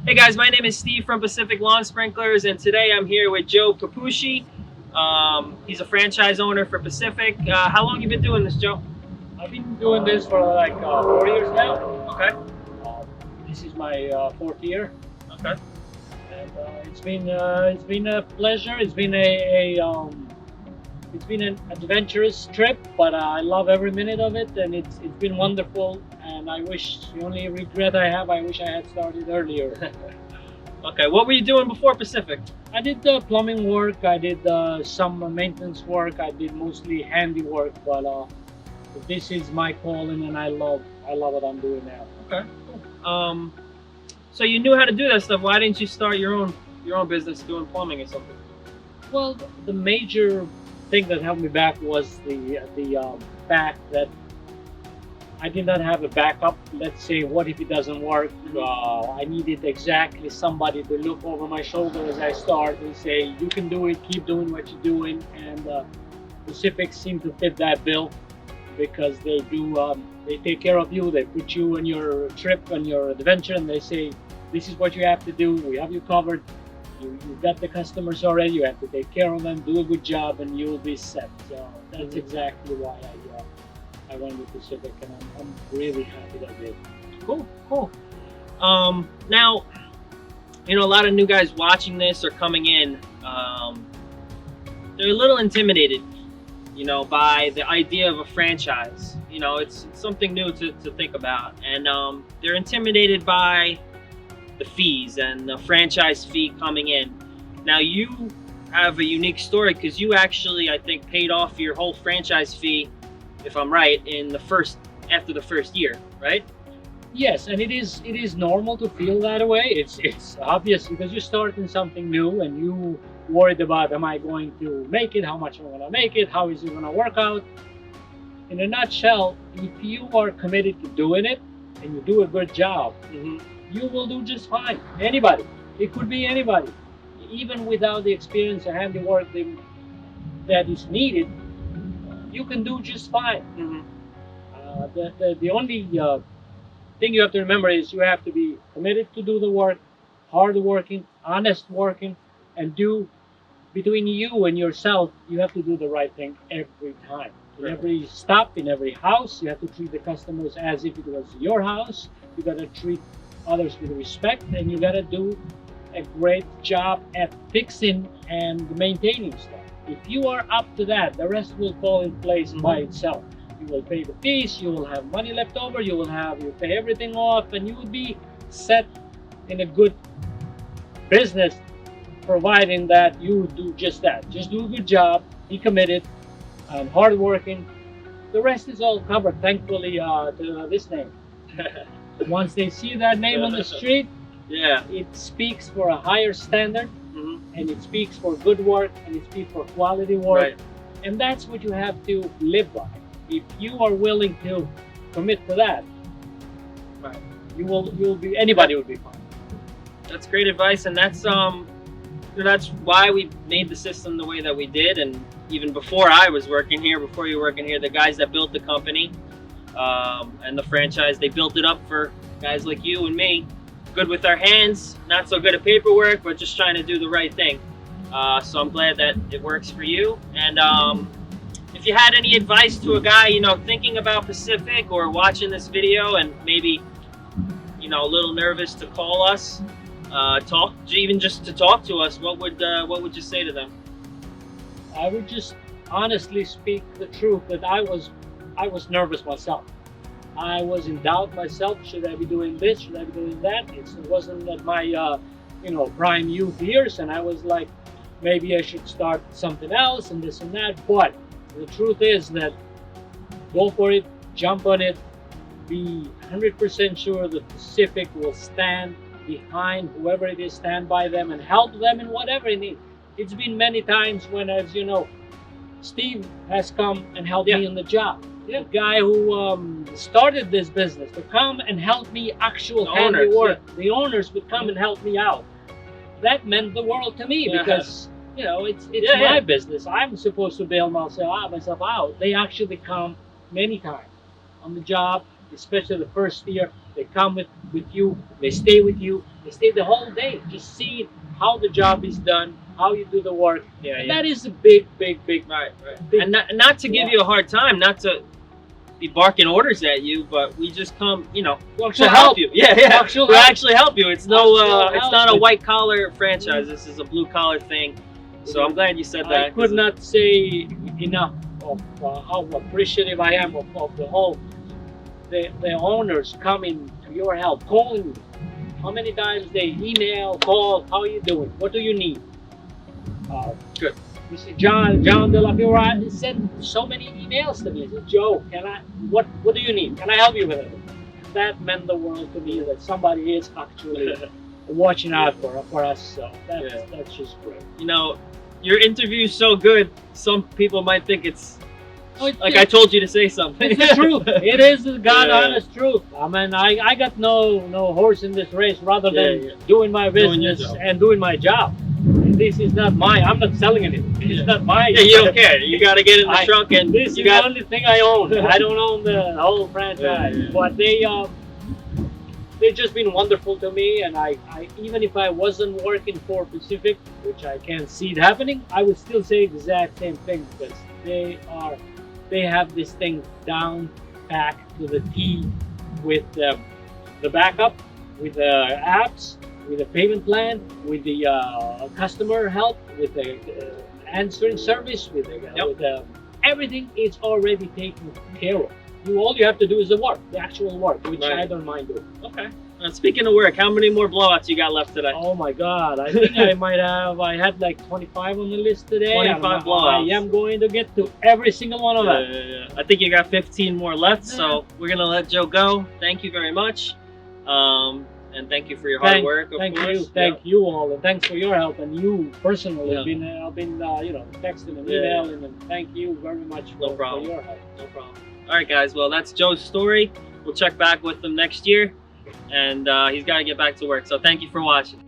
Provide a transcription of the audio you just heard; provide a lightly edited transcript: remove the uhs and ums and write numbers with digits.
Hey guys, my name is Steve from Pacific Lawn Sprinklers, and today I'm here with Joe Capucci. He's a franchise owner for Pacific. How long you been doing this, Joe? I've been doing this for like 4 years now. Okay. Uh, this is my fourth year, Okay. and it's been a pleasure. It's been an adventurous trip, but I love every minute of it, and it's been wonderful. And the only regret I have, I wish I had started earlier. Okay. What were you doing before Pacific? I did plumbing work. I did some maintenance work. I did mostly handiwork, but this is my calling, and I love what I'm doing now. Okay. Cool. So you knew how to do that stuff. Why didn't you start your own business doing plumbing or something? Well, the major thing that held me back was the fact that I did not have a backup. Let's say, what if it doesn't work? I needed exactly somebody to look over my shoulder as I start and say, "You can do it. Keep doing what you're doing." And Pacific seemed to fit that bill because they do. They take care of you. They put you on your trip, on your adventure, and they say, "This is what you have to do. We have you covered. You got the customers already. You have to take care of them, do a good job, and you'll be set." So that's exactly why I went with Pacific, and I'm really happy that I did. Cool. Cool. Now, a lot of new guys watching this or coming in. They're a little intimidated, by the idea of a franchise. It's something new to think about, and they're intimidated by the fees and the franchise fee coming in. Now you have a unique story because you actually, I think, paid off your whole franchise fee, if I'm right, after the first year, right? Yes, and it is normal to feel that way. It's obvious because you're starting something new and you worried about, am I going to make it? How much am I going to make it? How is it going to work out? In a nutshell, if you are committed to doing it and you do a good job, you will do just fine. Anybody. It could be anybody. Even without the experience or handiwork that is needed, you can do just fine. The only thing you have to remember is you have to be committed to do the work, hard working, honest working, and do between you and yourself, you have to do the right thing every time. In every stop, in every house, you have to treat the customers as if it was your house. You got to treat others with respect, and you got to do a great job at fixing and maintaining stuff. If you are up to that, the rest will fall in place by itself. You will pay the fees, you will have money left over, you pay everything off, and you will be set in a good business, providing that you do just that. Just do a good job, be committed, and hardworking. The rest is all covered, thankfully, to this name. Once they see that name on the street, it speaks for a higher standard, and it speaks for good work, and it speaks for quality work. Right. And that's what you have to live by. If you are willing to commit to that, Right. you'll be, anybody will be fine. That's great advice, and that's why we made the system the way that we did. And even before I was working here, before you were working here, the guys that built the company and the franchise, they built it up for guys like you and me, good with our hands, not so good at paperwork, but just trying to do the right thing. So I'm glad that it works for you. And if you had any advice to a guy, thinking about Pacific or watching this video and maybe, a little nervous to call us, just to talk to us, what would you say to them? I would just honestly speak the truth that I was nervous myself. I was in doubt myself. Should I be doing this? Should I be doing that? It wasn't at my prime youth years, and I was like, maybe I should start something else and this and that. But the truth is that go for it, jump on it, be 100% sure the Pacific will stand behind whoever it is, stand by them and help them in whatever it needs. It's been many times when, as you know, Steve has come and helped me on the job. The guy who started this business to come and help me actual handiwork. The owners would come and help me out. That meant the world to me because it's my business. I'm supposed to bail myself out. They actually come many times on the job, especially the first year. They come with you, they stay with you, they stay the whole day, just see how the job is done, how you do the work. And that is a big right. big, And not to give you a hard time, not to be barking orders at you, but we just come, you know, to help you. Yeah. To actually help you. It's it's not a white collar franchise. This is a blue collar thing. So I'm glad you said that. I could not say enough of how appreciative I am of the whole, the owners coming to your help, calling you. How many times they email, call, how are you doing? What do you need? Good. Mr. John De La Fiora sent so many emails to me. He said, Joe, what do you need? Can I help you with it? That meant the world to me, that somebody is actually watching out for us. So that's just great. You know, your interview is so good, some people might think it's like I told you to say something. It's the truth. It is the honest truth. I mean, I got no horse in this race, rather than doing my business and doing my job. And this is not mine. I'm not selling anything. It's not mine. Yeah, you don't care. You got to get in the trunk, and this is the only thing I own. I don't own the whole franchise. But they've just been wonderful to me, and I even if I wasn't working for Pacific, which I can't see it happening, I would still say the exact same thing, because they have this thing down packed to the T, with the backup, with the apps, with the payment plan, with the customer help, with the answering service, with everything is already taken care of. All you have to do is the actual work, which I don't mind doing. Okay. Speaking of work, how many more blowouts you got left today? Oh my God, I think I had like 25 on the list today. 25 blowouts. I am going to get to every single one of them. Yeah. I think you got 15 more left, so we're going to let Joe go. Thank you very much. And thank you for your hard work, of course. Thank you all, and thanks for your help. And you personally have been texting and emailing, and thank you very much for your help. No problem. All right, guys. Well, that's Joe's story. We'll check back with him next year, and he's got to get back to work. So thank you for watching.